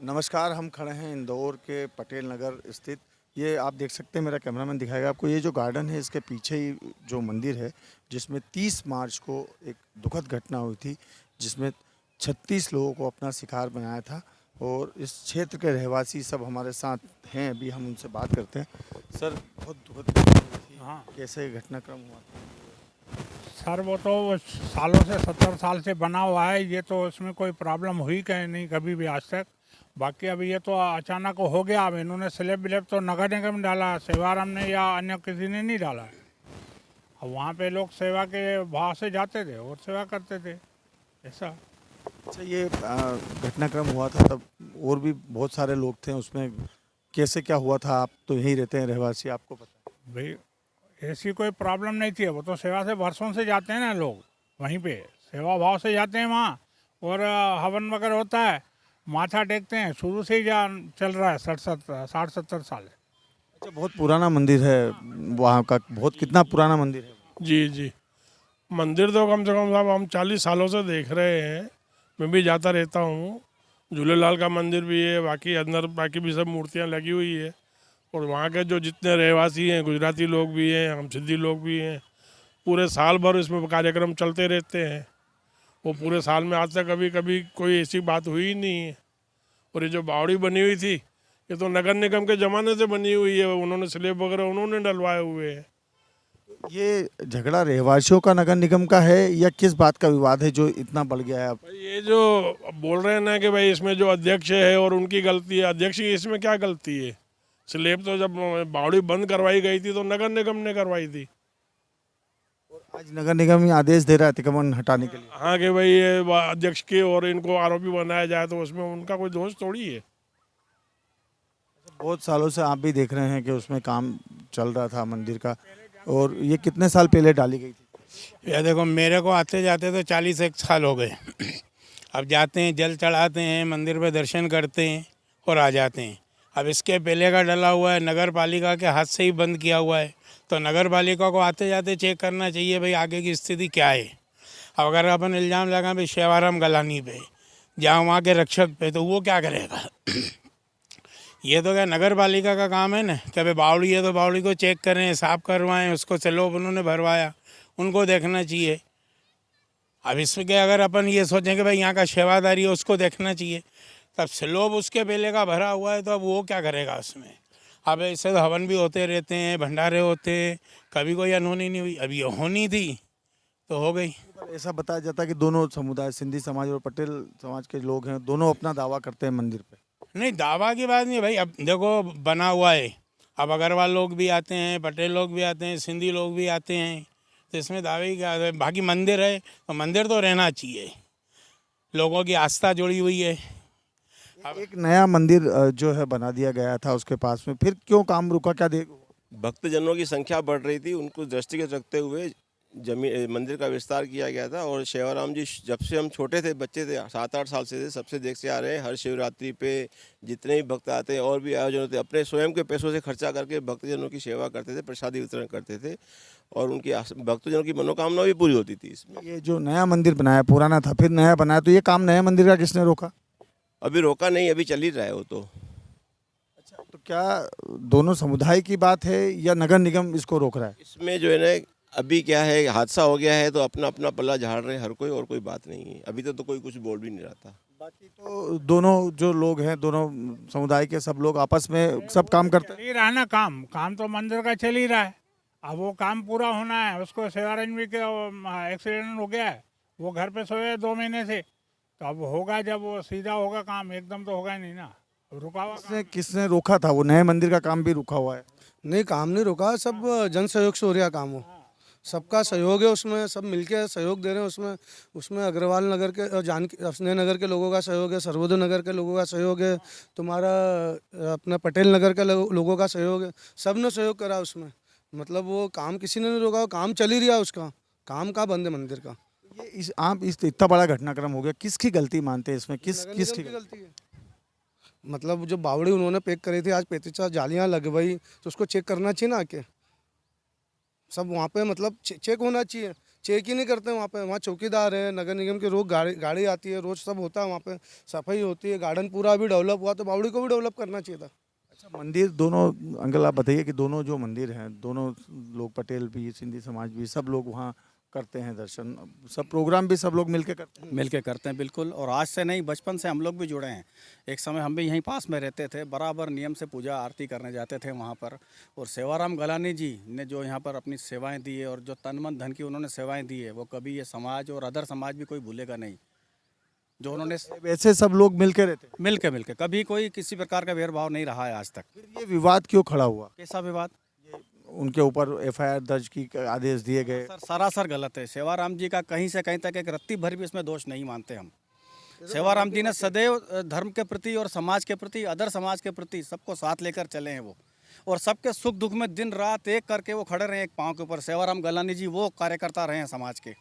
नमस्कार, हम खड़े हैं इंदौर के पटेल नगर स्थित। ये आप देख सकते हैं, मेरा कैमरामैन दिखाएगा आपको। ये जो गार्डन है, इसके पीछे ही जो मंदिर है, जिसमें 30 मार्च को एक दुखद घटना हुई थी, जिसमें 36 लोगों को अपना शिकार बनाया था। और इस क्षेत्र के रहवासी सब हमारे साथ हैं, अभी हम उनसे बात करते हैं। सर, बहुत दुखद घटना हुई थी, हाँ कैसे घटनाक्रम हुआ था? सर, वो तो सालों से 70 साल से बना हुआ है। ये तो इसमें कोई प्रॉब्लम हुई कहीं नहीं कभी भी आज तक। बाकी अभी ये तो अचानक हो गया। अब इन्होंने स्लेब विलेब तो नगर निगम डाला है, सेवाराम ने या अन्य किसी ने नहीं डाला है। अब वहाँ पे लोग सेवा के भाव से जाते थे और सेवा करते थे, ऐसा। अच्छा, ये घटनाक्रम हुआ था तब और भी बहुत सारे लोग थे उसमें, कैसे क्या हुआ था? आप तो यहीं रहते हैं, रहवासी, आपको पता है। भाई, ऐसी कोई प्रॉब्लम नहीं थी। वो तो सेवा से वर्षों से जाते हैं ना लोग, वहीं पे सेवा भाव से जाते हैं वहाँ। और हवन वगैरह होता है, माथा टेकते हैं। शुरू से ही चल रहा है, 60-70 साल। अच्छा, बहुत पुराना मंदिर है वहाँ का। बहुत कितना पुराना मंदिर है? जी जी। मंदिर तो कम से कम साहब हम 40 सालों से देख रहे हैं। मैं भी जाता रहता हूँ। झूलेलाल का मंदिर भी है, बाकी अंदर बाकी भी सब मूर्तियाँ लगी हुई है। और वहाँ के जो जितने रहवासी हैं, गुजराती लोग भी हैं, हम सिंधी लोग भी हैं, पूरे साल भर इसमें कार्यक्रम चलते रहते हैं। वो पूरे साल में आज तक कभी कभी कोई ऐसी बात हुई ही नहीं है। और ये जो बावड़ी बनी हुई थी, ये तो नगर निगम के ज़माने से बनी हुई है। उन्होंने स्लेब वगैरह उन्होंने डलवाए हुए हैं। ये झगड़ा रहवासियों का नगर निगम का है या किस बात का विवाद है जो इतना बढ़ गया है अब? भाई, ये जो बोल रहे हैं ना कि भाई इसमें जो अध्यक्ष है और उनकी गलती है, अध्यक्ष की इसमें क्या गलती है? स्लेब तो जब बावड़ी बंद करवाई गई थी तो नगर निगम ने करवाई थी। आज नगर निगम ही आदेश दे रहा है अतिक्रमण हटाने के लिए। हाँ कि भाई ये अध्यक्ष के और इनको आरोपी बनाया जाए, तो उसमें उनका कोई दोष थोड़ी है। बहुत सालों से आप भी देख रहे हैं कि उसमें काम चल रहा था मंदिर का। और ये कितने साल पहले डाली गई थी? या देखो, मेरे को आते जाते तो 41 साल हो गए। अब जाते हैं, जल चढ़ाते हैं, मंदिर पे दर्शन करते हैं और आ जाते हैं। अब इसके पहले का डला हुआ है, नगर पालिका के हाथ से ही बंद किया हुआ है। तो नगर पालिका को आते जाते चेक करना चाहिए भाई आगे की स्थिति क्या है। अब अगर अपन इल्ज़ाम लगा भाई शेवाराम गलानी पे, जहाँ वहाँ के रक्षक पे, तो वो क्या करेगा? ये तो क्या नगर पालिका का काम है ना कि भाई बावड़ी है तो बावड़ी को चेक करें, साफ करवाएं, उसको स्लोप उन्होंने भरवाया, उनको देखना चाहिए। अब इसमें क्या, अगर अपन ये सोचें कि भाई यहाँ का सेवादारी है उसको देखना चाहिए, तब स्लोप उसके पहले का भरा हुआ है, तो अब वो क्या करेगा उसमें? अब ऐसे तो हवन भी होते रहते हैं, भंडारे होते हैं, कभी कोई अनहोनी नहीं हुई। अब ये होनी थी तो हो गई। ऐसा बताया जाता है कि दोनों समुदाय, सिंधी समाज और पटेल समाज के लोग हैं, दोनों अपना दावा करते हैं मंदिर पे। नहीं, दावा की बात नहीं भाई। अब देखो, बना हुआ है। अब अग्रवाल लोग भी आते हैं, पटेल लोग भी आते हैं, सिंधी लोग भी आते हैं, तो इसमें दावे की क्या है? बाकी मंदिर है तो मंदिर तो रहना चाहिए, लोगों की आस्था जुड़ी हुई है। एक नया मंदिर जो है बना दिया गया था उसके पास में, फिर क्यों काम रुका? क्या देख? भक्तजनों की संख्या बढ़ रही थी, उनको दृष्टिगत रखते हुए जमीन मंदिर का विस्तार किया गया था। और शेवाराम जी जब से हम छोटे थे, बच्चे थे, 7-8 साल से थे, सबसे देखते आ रहे हैं। हर शिवरात्रि पे जितने भी भक्त आते हैं और भी आयोजन होते हैं, अपने स्वयं के पैसों से खर्चा करके भक्तजनों की सेवा करते थे, प्रसादी वितरण करते थे, और उनकी भक्तजनों की मनोकामना भी पूरी होती थी इसमें। ये जो नया मंदिर बनाया, पुराना था फिर नया बनाया, तो ये काम नया मंदिर का किसने रोका? अभी रोका नहीं, अभी चल ही रहा है वो तो। अच्छा, तो क्या दोनों समुदाय की बात है या नगर निगम इसको रोक रहा है? इसमें जो है ना, अभी क्या है, हादसा हो गया है तो अपना अपना पल्ला झाड़ रहे हैं हर कोई, और कोई बात नहीं है। अभी तो कोई कुछ बोल भी नहीं रहा था। बाकी तो दोनों जो लोग हैं, दोनों समुदाय के सब लोग आपस में सब काम करते चल हैं। ही रहा है ना काम। काम तो मंदिर का चल ही रहा है। अब वो काम पूरा होना है। उसको सेवारंज भी के एक्सीडेंट हो गया है, वो घर पे सोए 2 महीने से। तो अब होगा, जब वो सीधा होगा काम, एकदम तो होगा ही नहीं ना, रुका हुआ काम। किसने रोका था? वो नए मंदिर का काम भी रुका हुआ है। नहीं, काम नहीं रुका, सब जन सहयोग से हो रहा काम हो। सबका सहयोग है उसमें, सब मिलके सहयोग दे रहे हैं उसमें। उसमें अग्रवाल नगर के, स्नेह नगर के लोगों का सहयोग है, सर्वोदय नगर के लोगों का सहयोग है, तुम्हारा अपना पटेल नगर के लोगों का सहयोग है। सब ने सहयोग करा उसमें। मतलब वो काम किसी ने नहीं रोका, वो काम चल ही रहा उसका। काम का बंद है मंदिर का। ये आप इस इतना बड़ा घटनाक्रम हो गया, किसकी गलती मानते हैं इसमें? नगर किसकी निगम की गलती है। मतलब जो बावड़ी उन्होंने पैक करी थी, आज 35 जालियाँ लगवाई, तो उसको चेक करना चाहिए ना आके। सब वहाँ पे मतलब चेक होना चाहिए। चेक ही नहीं करते वहाँ पे। वहाँ चौकीदार है, नगर निगम की रोज गाड़ी आती है, रोज सब होता है वहाँ पे, सफाई होती है। गार्डन पूरा अभी डेवलप हुआ, तो बावड़ी को भी डेवलप करना चाहिए था। अच्छा, मंदिर दोनों, अंकल आप बताइए कि दोनों जो मंदिर हैं, दोनों लोग, पटेल भी, सिंधी समाज भी, सब लोग वहाँ करते हैं दर्शन, सब प्रोग्राम भी सब लोग मिलके करते हैं। मिल के करते हैं बिल्कुल। और आज से नहीं, बचपन से हम लोग भी जुड़े हैं। एक समय हम भी यहीं पास में रहते थे, बराबर नियम से पूजा आरती करने जाते थे वहाँ पर। और सेवाराम गलानी जी ने जो यहाँ पर अपनी सेवाएं दी है और जो तन मन धन की उन्होंने सेवाएं दी है, वो कभी ये समाज और अदर समाज भी कोई भूलेगा नहीं। जो उन्होंने वैसे सब लोग मिलके रहते हैं। मिल के कभी कोई किसी प्रकार का भेदभाव नहीं रहा है आज तक। फिर ये विवाद क्यों खड़ा हुआ? कैसा विवाद? उनके ऊपर एफआईआर दर्ज की आदेश दिए गए। सर सरासर गलत है। सेवाराम जी का कहीं से कहीं तक एक रत्ती भर भी इसमें दोष नहीं मानते हम। सेवाराम जी ने सदैव धर्म के प्रति और समाज के प्रति, अदर समाज के प्रति सबको साथ लेकर चले हैं वो। और सबके सुख दुख में दिन रात एक करके वो खड़े रहे एक पाँव के ऊपर। सेवाराम गलानी जी वो कार्यकर्ता रहे हैं समाज के।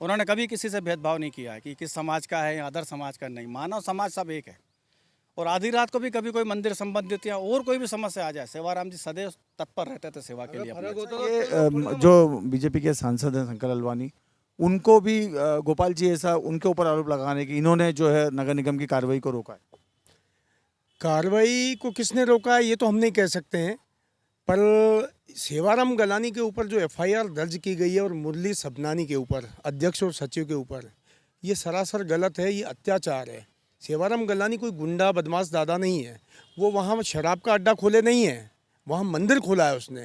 उन्होंने कभी किसी से भेदभाव नहीं किया है कि किस समाज का है या अदर समाज का नहीं। मानव समाज सब एक है। और आधी रात को भी कभी कोई मंदिर संबंधित या और कोई भी समस्या आ जाए, सेवाराम जी सदैव तत्पर रहते थे सेवा के लिए अपने। ये जो बीजेपी के सांसद हैं शंकर अलवानी, उनको भी गोपाल जी ऐसा उनके ऊपर आरोप लगाने की इन्होंने जो है नगर निगम की कार्रवाई को रोका है। कार्रवाई को किसने रोका है ये तो हम नहीं कह सकते हैं, पर सेवाराम गलानी के ऊपर जो एफआईआर दर्ज की गई है और मुरली सबनानी के ऊपर, अध्यक्ष और सचिव के ऊपर, ये सरासर गलत है, ये अत्याचार है। सेवाराम गलानी कोई गुंडा बदमाश दादा नहीं है। वो वहाँ शराब का अड्डा खोले नहीं है, वहाँ मंदिर खोला है उसने।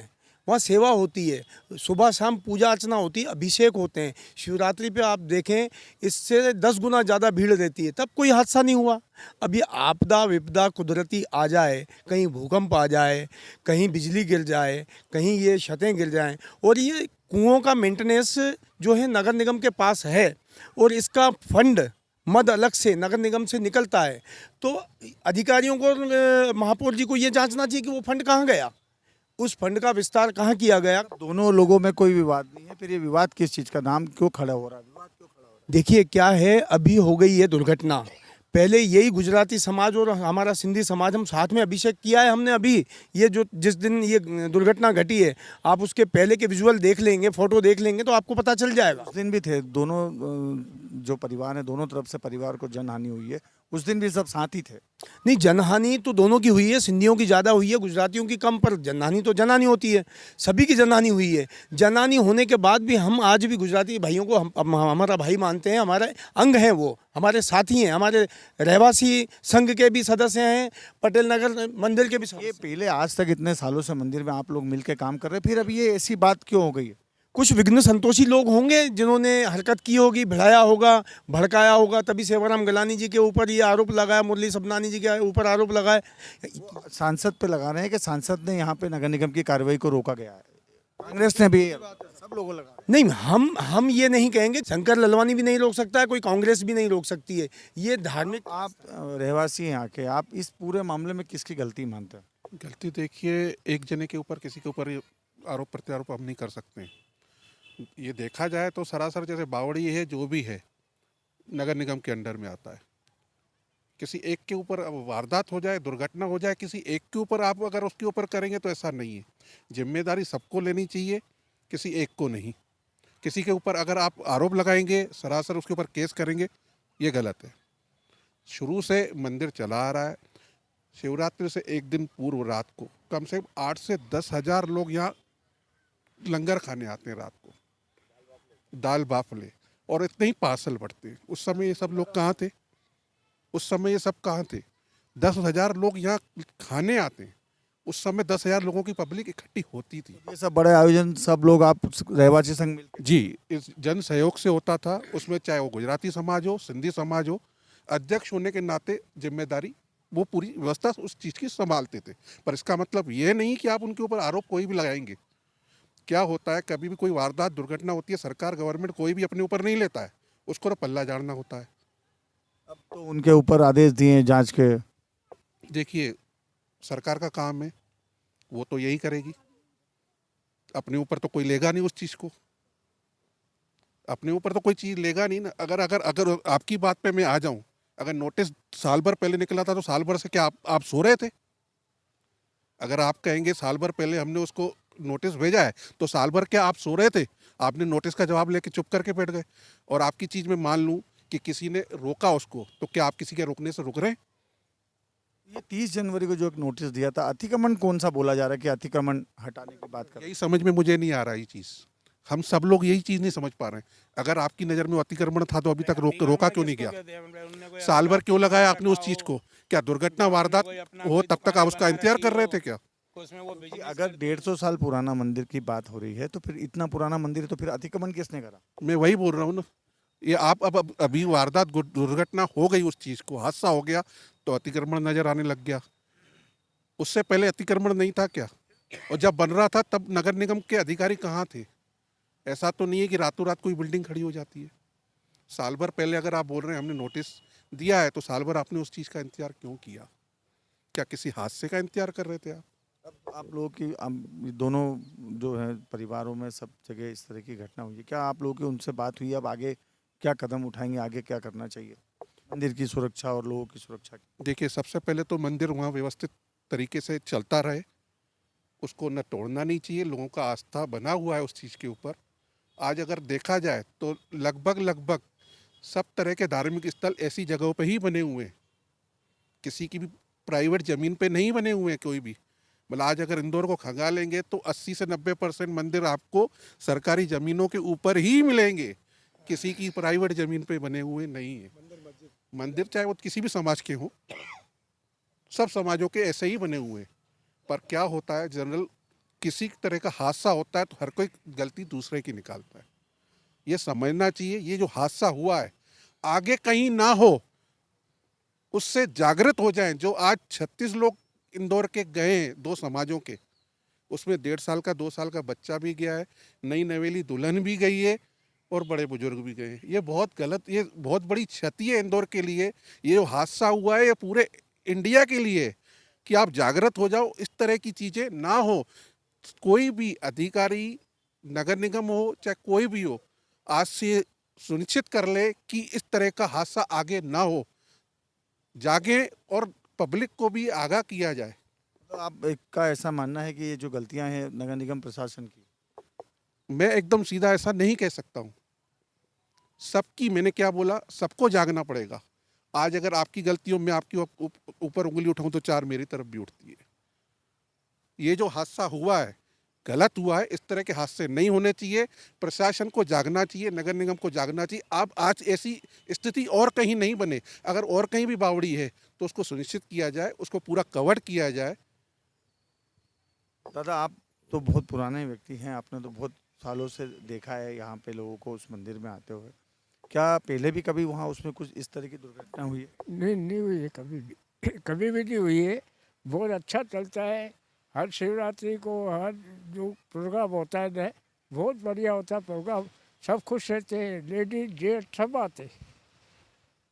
वहाँ सेवा होती है, सुबह शाम पूजा अर्चना होती है, अभिषेक होते हैं। शिवरात्रि पे आप देखें इससे 10 गुना ज़्यादा भीड़ रहती है, तब कोई हादसा नहीं हुआ। अब ये आपदा विपदा कुदरती आ जाए, कहीं भूकंप आ जाए, कहीं बिजली गिर जाए, कहीं ये छतें गिर जाएं, और ये कुओं का मेंटेनेंस जो है नगर निगम के पास है और इसका फंड मद अलग से नगर निगम से निकलता है, तो अधिकारियों को, महापौर जी को ये जांचना चाहिए कि वो फंड कहाँ गया, उस फंड का विस्तार कहाँ किया गया। दोनों लोगों में कोई विवाद नहीं है, फिर ये विवाद किस चीज़ का, नाम क्यों खड़ा हो रहा है, विवाद क्यों खड़ा हो रहा देखिए क्या है, अभी हो गई है दुर्घटना। पहले यही गुजराती समाज और हमारा सिंधी समाज हम साथ में अभिषेक किया है हमने। अभी ये जो जिस दिन ये दुर्घटना घटी है, आप उसके पहले के विजुअल देख लेंगे, फोटो देख लेंगे तो आपको पता चल जाएगा। है? उस दिन भी थे दोनों जो परिवार है, दोनों तरफ से परिवार को जनहानि हुई है, उस दिन भी सब साथ ही थे। नहीं, जनहानि तो दोनों की हुई है, सिंधियों की ज़्यादा हुई है, गुजरातियों की कम, पर जनहानि तो जनहानि होती है, सभी की जनहानि हुई है। जनहानि होने के बाद भी हम आज भी गुजराती भाइयों को हमारा भाई मानते हैं, हमारे अंग हैं, वो हमारे साथी हैं, हमारे रहवासी संघ के भी सदस्य हैं, पटेल नगर मंदिर के भी सदस्य। ये पहले आज तक इतने सालों से मंदिर में आप लोग मिलके काम कर रहे हैं, फिर अब ये ऐसी बात क्यों हो गई है? कुछ विघ्न संतोषी लोग होंगे जिन्होंने हरकत की होगी, भिड़ाया होगा, भड़काया होगा, तभी सेवाराम गलानी जी के ऊपर ये आरोप लगाया, मुरली सबनानी जी के ऊपर आरोप लगाए। सांसद पे लगा रहे हैं कि सांसद ने यहाँ पे नगर निगम की कार्रवाई को रोका गया है, कांग्रेस ने भी, सब लोगों लगा। नहीं, हम ये नहीं कहेंगे, शंकर ललवानी भी नहीं रोक सकता है, कोई कांग्रेस भी नहीं रोक सकती है। ये धार्मिक, आप रहवासी हैं यहाँ के, आप इस पूरे मामले में किसकी गलती मानते हैं? गलती देखिए, एक जने के ऊपर किसी के ऊपर आरोप प्रत्यारोप हम नहीं कर सकते। ये देखा जाए तो सरासर जैसे बावड़ी है, जो भी है नगर निगम के अंडर में आता है। किसी एक के ऊपर वारदात हो जाए, दुर्घटना हो जाए, किसी एक के ऊपर आप अगर उसके ऊपर करेंगे तो ऐसा नहीं है। जिम्मेदारी सबको लेनी चाहिए, किसी एक को नहीं। किसी के ऊपर अगर आप आरोप लगाएंगे, सरासर उसके ऊपर केस करेंगे, ये गलत है। शुरू से मंदिर चला आ रहा है। शिवरात्रि से एक दिन पूर्व रात को कम से कम 8 से 10 हज़ार लोग यहाँ लंगर खाने आते हैं रात को, दाल बाफले, और इतने ही पार्सल बढ़ते हैं। उस समय ये सब लोग कहाँ थे? उस समय ये सब कहाँ थे? 10,000 लोग यहाँ खाने आते हैं, उस समय 10,000 लोगों की पब्लिक इकट्ठी होती थी। ये सब बड़े आयोजन सब लोग आप रहवासी संघ मिलकर? जी, इस जन सहयोग से होता था। उसमें चाहे वो गुजराती समाज हो, सिंधी समाज हो, अध्यक्ष होने के नाते जिम्मेदारी वो पूरी व्यवस्था उस चीज़ की संभालते थे। पर इसका मतलब ये नहीं कि आप उनके ऊपर आरोप कोई भी लगाएंगे। क्या होता है, कभी भी कोई वारदात दुर्घटना होती है, सरकार गवर्नमेंट कोई भी अपने ऊपर नहीं लेता है, उसको तो पल्ला झाड़ना होता है। अब तो उनके ऊपर आदेश दिए हैं जांच के। देखिए, सरकार का काम है, वो तो यही करेगी। अपने ऊपर तो कोई लेगा नहीं उस चीज़ को, अपने ऊपर तो कोई चीज़ लेगा नहीं ना। अगर अगर अगर आपकी बात पे मैं आ जाऊं, अगर नोटिस साल भर पहले निकला था तो साल भर से क्या आप सो रहे थे? अगर आप कहेंगे साल भर पहले हमने उसको नोटिस भेजा है तो साल भर क्या आप सो रहे थे? आपने नोटिस का जवाब लेके चुप करके बैठ गए। और आपकी चीज़ में मान लूँ कि किसी ने रोका उसको, तो क्या आप किसी के रोकने से रुक रहे हैं? ये 30 जनवरी को जो एक नोटिस दिया था, अतिक्रमण कौन सा बोला जा रहा है कि अतिक्रमण हटाने की बात कर? यही समझ में मुझे नहीं आ रहा ये चीज़। हम सब लोग यही चीज़ नहीं समझ पा रहे हैं। अगर आपकी नज़र में वो अतिक्रमण था तो अभी तक रोका क्यों नहीं गया? साल भर क्यों लगाया आपने उस चीज़ को? क्या दुर्घटना वारदात हो तब तक आप उसका इंतजार कर रहे थे क्या? कि अगर 150 साल पुराना मंदिर की बात हो रही है तो फिर इतना पुराना मंदिर है तो फिर अतिक्रमण किसने करा? मैं वही बोल रहा हूँ ना। ये आप अब अभी वारदात दुर्घटना हो गई, उस चीज़ को हादसा हो गया तो अतिक्रमण नजर आने लग गया। उससे पहले अतिक्रमण नहीं था क्या? और जब बन रहा था तब नगर निगम के अधिकारी कहाँ थे? ऐसा तो नहीं है कि रातों रात कोई बिल्डिंग खड़ी हो जाती है। साल भर पहले अगर आप बोल रहे हैं हमने नोटिस दिया है तो साल भर आपने उस चीज़ का इंतजार क्यों किया? क्या किसी हादसे का इंतजार कर रहे थे आप? अब आप लोगों की ये दोनों जो है परिवारों में सब जगह इस तरह की घटना हुई है, क्या आप लोगों की उनसे बात हुई? अब आगे क्या कदम उठाएंगे, आगे क्या करना चाहिए मंदिर की सुरक्षा और लोगों की सुरक्षा की? देखिए, सबसे पहले तो मंदिर वहाँ व्यवस्थित तरीके से चलता रहे, उसको न तोड़ना नहीं चाहिए। लोगों का आस्था बना हुआ है उस चीज़ के ऊपर। आज अगर देखा जाए तो लगभग सब तरह के धार्मिक स्थल ऐसी जगहों पे ही बने हुए हैं, किसी की भी प्राइवेट ज़मीन पे नहीं बने हुए हैं कोई भी। मतलब आज अगर इंदौर को खंगालेंगे तो 80 से 90% मंदिर आपको सरकारी ज़मीनों के ऊपर ही मिलेंगे, किसी की प्राइवेट ज़मीन पे बने हुए नहीं है। मंदिर चाहे वो किसी भी समाज के हों, सब समाजों के ऐसे ही बने हुए हैं। पर क्या होता है, जनरल किसी तरह का हादसा होता है तो हर कोई गलती दूसरे की निकालता है। ये समझना चाहिए, ये जो हादसा हुआ है आगे कहीं ना हो, उससे जागृत हो जाएं। जो आज 36 लोग इंदौर के गए हैं, दो समाजों के, उसमें 1.5 साल का 2 साल का बच्चा भी गया है, नई नवेली दुल्हन भी गई है और बड़े बुजुर्ग भी गए हैं। ये बहुत गलत, ये बहुत बड़ी क्षति है इंदौर के लिए। ये जो हादसा हुआ है ये पूरे इंडिया के लिए है कि आप जागृत हो जाओ, इस तरह की चीज़ें ना हो। कोई भी अधिकारी, नगर निगम हो चाहे कोई भी हो, आज से सुनिश्चित कर ले कि इस तरह का हादसा आगे ना हो। जागे और पब्लिक को भी आगाह किया जाए। तो आप एक का ऐसा मानना है कि ये जो गलतियां हैं नगर निगम प्रशासन की? मैं एकदम सीधा ऐसा नहीं कह सकता हूँ। सबकी, मैंने क्या बोला, सबको जागना पड़ेगा। आज अगर आपकी गलती हो, मैं आपकी ऊपर उंगली उठाऊं तो 4 मेरी तरफ भी उठती है। ये जो हादसा हुआ है गलत हुआ है, इस तरह के हादसे नहीं होने चाहिए। प्रशासन को जागना चाहिए, नगर निगम को जागना चाहिए। अब आज ऐसी स्थिति और कहीं नहीं बने। अगर और कहीं भी बावड़ी है तो उसको सुनिश्चित किया जाए, उसको पूरा कवर किया जाए। दादा, आप तो बहुत पुराने व्यक्ति हैं, आपने तो बहुत सालों से देखा है यहाँ पे लोगों को उस मंदिर में आते हुए। क्या पहले भी कभी वहाँ उसमें कुछ इस तरह की दुर्घटना हुई है? नहीं हुई है कभी भी। कभी भी नहीं हुई है। बहुत अच्छा चलता है। हर शिवरात्रि को हर जो प्रोग्राम होता है ना, बहुत बढ़िया होता है प्रोग्राम। सब खुश रहते हैं, लेडीज जेंट्स सब आते।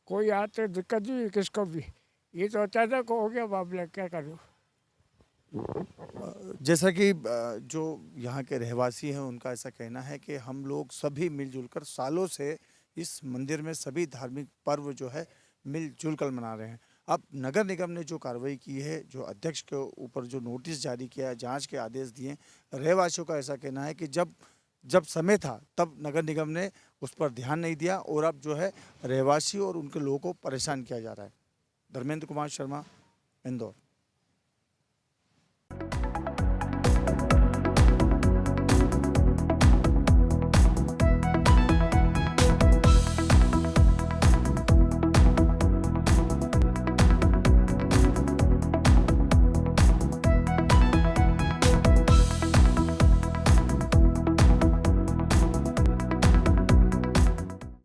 कोई आते दिक्कत नहीं है किसको भी। ये तो अचानक हो गया मामला, क्या करूँ। जैसा कि जो यहाँ के रहवासी हैं उनका ऐसा कहना है कि हम लोग सभी मिलजुल कर सालों से इस मंदिर में सभी धार्मिक पर्व जो है मिलजुल कर मना रहे हैं। अब नगर निगम ने जो कार्रवाई की है, जो अध्यक्ष के ऊपर जो नोटिस जारी किया है, जांच के आदेश दिए, रहवासियों का ऐसा कहना है कि जब समय था तब नगर निगम ने उस पर ध्यान नहीं दिया और अब जो है रहवासी और उनके लोगों को परेशान किया जा रहा है। धर्मेंद्र कुमार शर्मा, इंदौर।